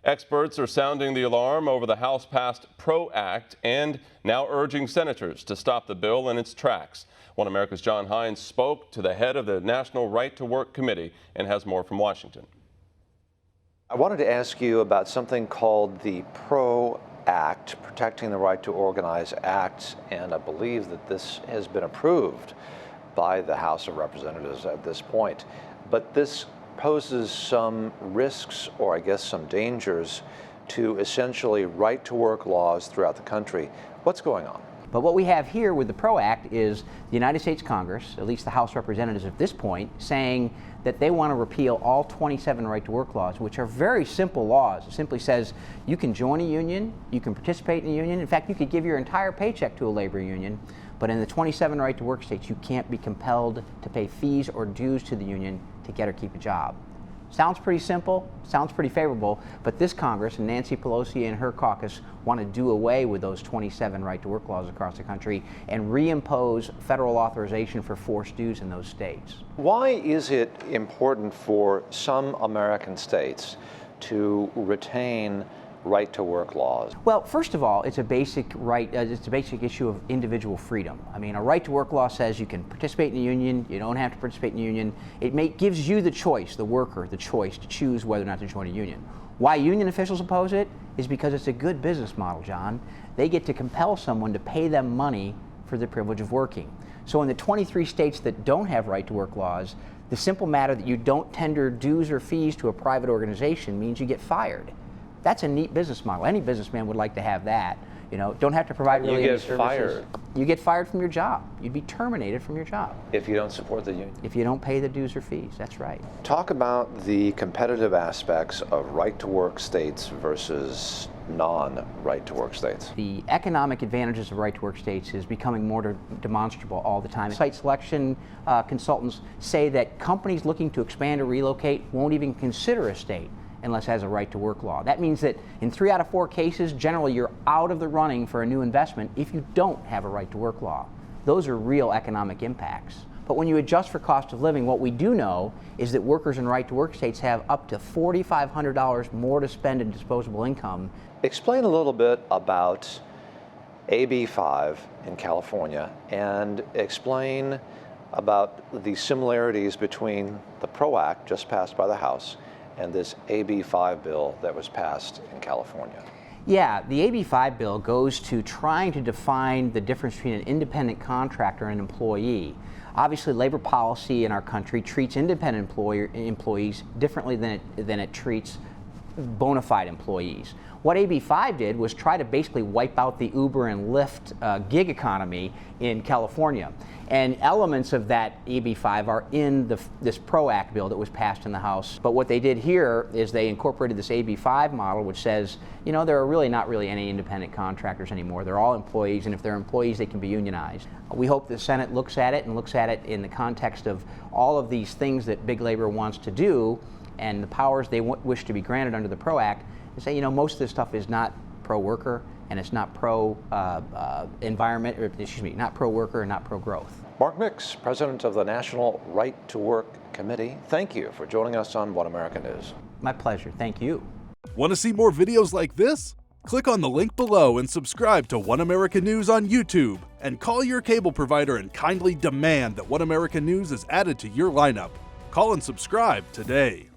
Experts are sounding the alarm over the House-passed PRO Act and now urging senators to stop the bill in its tracks. One America's John Hines spoke to the head of the National Right to Work Committee and has more from Washington. I wanted to ask you about something called the PRO Act, Protecting the Right to Organize Act, and I believe that this has been approved by the House of Representatives at this point. But this poses some risks, or I guess some dangers, to essentially right-to-work laws throughout the country. What's going on? But what we have here with the PRO Act is the United States Congress, at least the House of Representatives at this point, saying that they want to repeal all 27 right-to-work laws, which are very simple laws. It simply says you can join a union, you can participate in a union. In fact, you could give your entire paycheck to a labor union, but in the 27 right-to-work states, you can't be compelled to pay fees or dues to the union to get or keep a job. Sounds pretty simple, sounds pretty favorable, but this Congress and Nancy Pelosi and her caucus want to do away with those 27 right-to-work laws across the country and reimpose federal authorization for forced dues in those states. Why is it important for some American states to retain right-to-work laws? Well, first of all, it's a basic right. It's a basic issue of individual freedom. I mean, a right-to-work law says you can participate in a union. You don't have to participate in a union. It gives you the choice, the worker, the choice to choose whether or not to join a union. Why union officials oppose it is because it's a good business model, John. They get to compel someone to pay them money for the privilege of working. So in the 23 states that don't have right-to-work laws, the simple matter that you don't tender dues or fees to a private organization means you get fired. That's a neat business model. Any businessman would like to have that. You know, don't have to provide really any services. Fired. You get fired from your job. You'd be terminated from your job. If you don't support the union. If you don't pay the dues or fees, that's right. Talk about the competitive aspects of right-to-work states versus non-right-to-work states. The economic advantages of right-to-work states is becoming more demonstrable all the time. Site selection consultants say that companies looking to expand or relocate won't even consider a state unless it has a right-to-work law. That means that in 3 out of 4 cases, generally you're out of the running for a new investment if you don't have a right-to-work law. Those are real economic impacts. But when you adjust for cost of living, what we do know is that workers in right-to-work states have up to $4,500 more to spend in disposable income. Explain a little bit about AB 5 in California and explain about the similarities between the PRO Act just passed by the House and this AB 5 bill that was passed in California. Yeah, the AB 5 bill goes to trying to define the difference between an independent contractor and an employee. Obviously, labor policy in our country treats independent employees differently than it treats bona fide employees. What AB 5 did was try to basically wipe out the Uber and Lyft gig economy in California. And elements of that AB 5 are in this PRO Act bill that was passed in the House. But what they did here is they incorporated this AB 5 model, which says, you know, there are not really any independent contractors anymore. They're all employees, and if they're employees, they can be unionized. We hope the Senate looks at it and looks at it in the context of all of these things that big labor wants to do and the powers they wish to be granted under the PRO Act, and say, you know, most of this stuff is not pro-worker and it's not pro-environment, or excuse me, not pro-worker and not pro-growth. Mark Mix, President of the National Right to Work Committee, thank you for joining us on One America News. My pleasure. Thank you. Want to see more videos like this? Click on the link below and subscribe to One America News on YouTube, and call your cable provider and kindly demand that One America News is added to your lineup. Call and subscribe today.